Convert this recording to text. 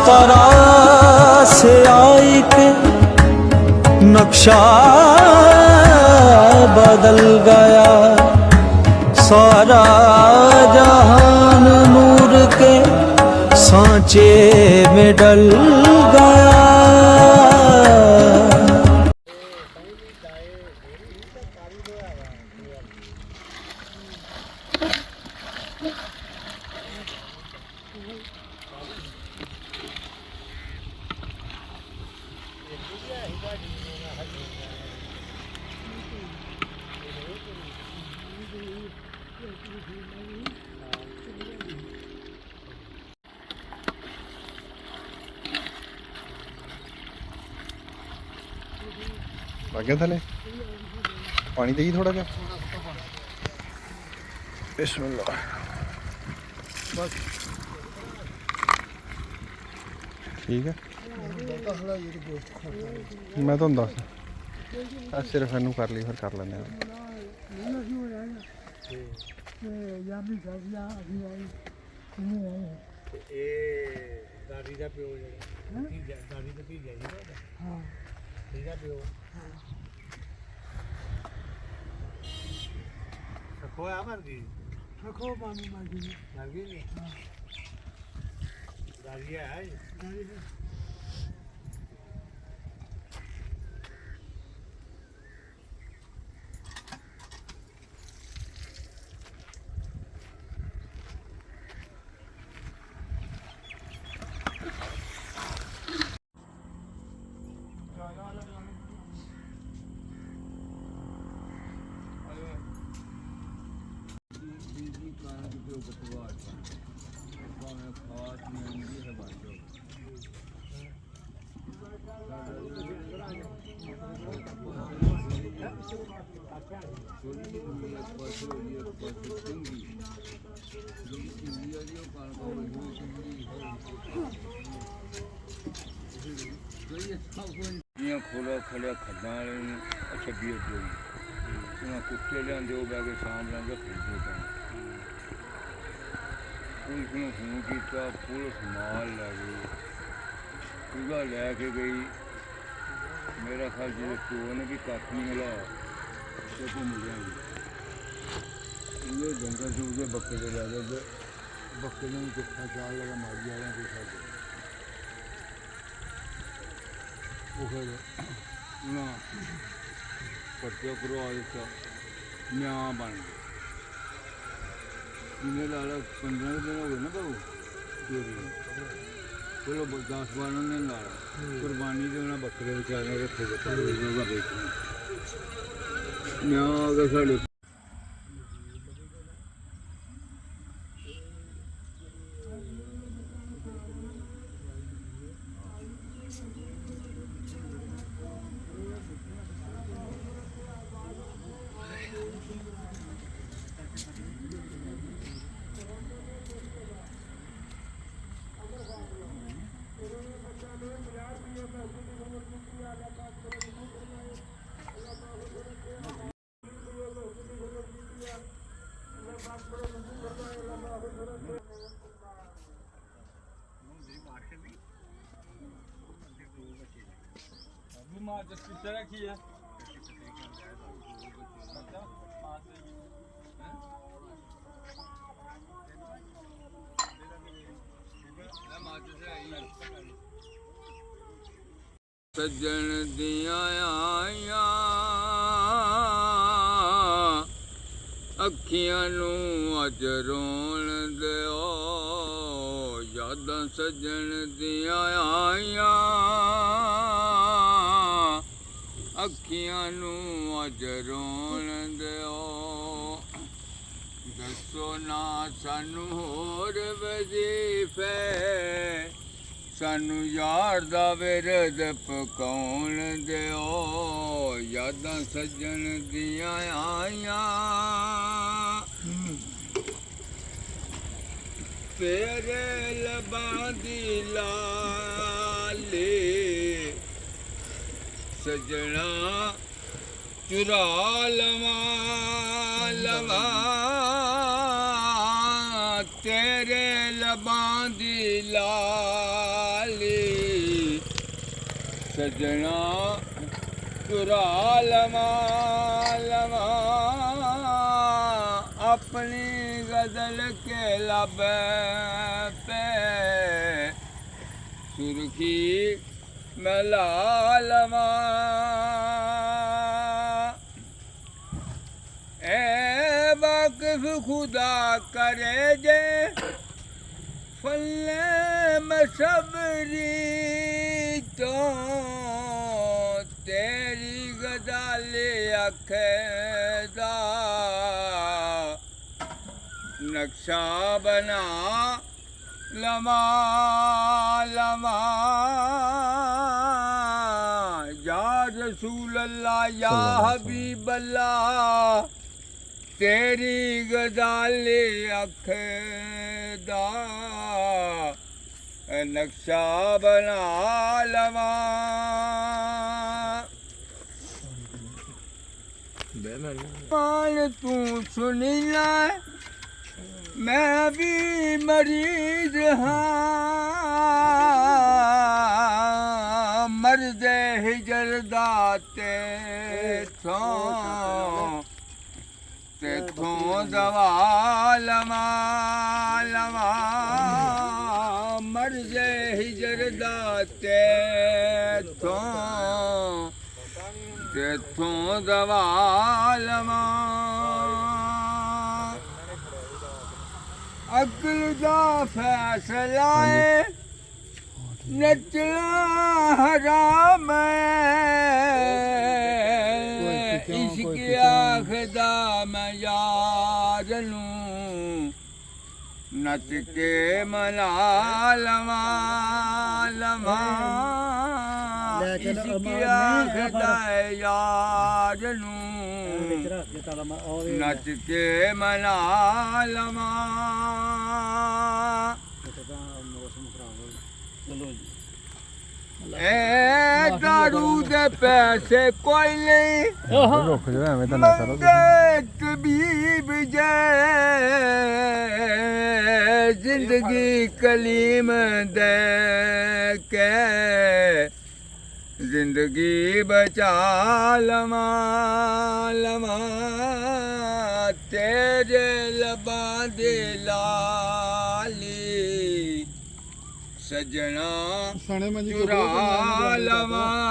तरह से आई के नक्शा बदल गया। सारा जहान नूर के सांचे में डल गया। आ गया थले पानी देगी थोड़ा क्या। बिस्मिल्लाह। बस ठीक है मैं तो दस सिर्फ इनू कर ली फिर कर लें। खोया मर गई खो पानी मर गई दारिया है खोला खलिया खड्डा वाले अच्छा बीर कोई उन्हें कुत्ते लिया बह के शाम लेंगे फिरते पुलिस ने फोन किया पुलिस माल लै गई पूरा लैके गई। मेरा ख्याल जो प्यो ने भी कख नहीं मिला तो मिलिया ये जंगल से उसे बक्के से लै गए बक्के ने भी कितना चाल लगा मारी जा रहे हैं वो फिर ना पर्चा करवा दिता न्याय बन गया। इन्हें ला ला 15 दिन हो गए ना भाऊ चलो 10-12 दिन ला ला कुर्बानी तो उन्हें बकरे बेचारे रखे न्याय आ गया साढ़े रखी है सज्जन दिया आया अखियां नू अज रोण दिओ यादां सज्जन दिया आया अखियां नू अज रोण दिओ दसो ना सानू होर वजीफे सानू यार दा विरद पकाउण दिओ यादां सज्जन दियां आईयां तेरे लबां दी लाली सजना चुरा लवां लवां तेरे लबां दी लाली ਸਜਣਾ ਚੁਰਾ ਲਵਾਂ ਆਪਣੀ ਗਜ਼ਲ ਕੇ ਲਬ ਪੇ ਸੁਰਖੀ ਮੈਂ ਲਾ ਲਵਾਂ ਐ ਵਾਕਿਫ ਖੁਦਾ ਕਰੇ ਜੇ ਫੱਲੇ ਮੈਂ ਸਬਰੀ ਤੋਂ ਤੇਰੀ ਗਦਲ ਅੱਖੇ ਦਾ ਨਕਸ਼ਾ ਬਣਾ ਲਵਾਂ ਯਾ ਰਸੂਲ ਅੱਲਾ ਯਾ ਹਬੀਬ ਅੱਲਾ ਤੇਰੀ ਗਦਲ ਅੱਖ ਦਾ ਨਕਸ਼ਾ ਬਣਾ ਲਵਾਂ ਮਾਲ ਤੂੰ ਸੁਣੀ ਲੈ ਮੈਂ ਵੀ ਮਰੀਜ਼ ਹਾਂ ਮਰਦੇ ਹਿਜਰ ਦਾ ਤੇਥੋਂ ਦਵਾ ਲਵਾਂ ਮਰਦੇ ਹਿਜਰ ਦਾ ਤੇਥੋਂ ਦਵਾ ਲਵਾਂ ਅਕਲ ਦਾ ਫੈਸਲਾ ਏ ਨੱਚਣਾ ਹਰਾਮ ਇਸ਼ਕ ਆਖਦਾ ਮੈਂ ਯਾਰ ਨੂੰ ਨੱਚ ਕੇ ਮਨਾ ਲਵਾਂ ਇਸ਼ਕ ਆਖਦਾ ਯਾਰ ਨੂੰ ਨੱਚ ਕੇ ਮਨਾ ਲਵਾਂ ਐ ਦਾਰੂ ਦੇ ਪੈਸੇ ਕੋਈ ਨਹੀਂ ਰੁਕ ਜਾ ਐਵੇਂ ਤਾਂ ਨਾ ਕਰੋ ਮੰਗੇ ਤਬੀਬ ਜੇ ਜ਼ਿੰਦਗੀ ਕਲੀਮ ਦੇ ਕੇ ਜ਼ਿੰਦਗੀ ਬਚਾ ਲਵਾਂ ਤੇਰੇ ਲਬਾਂ ਦੇ ਲਾਲੀ ਸਜਣਾ ਚੁਰਾ ਲਵਾਂ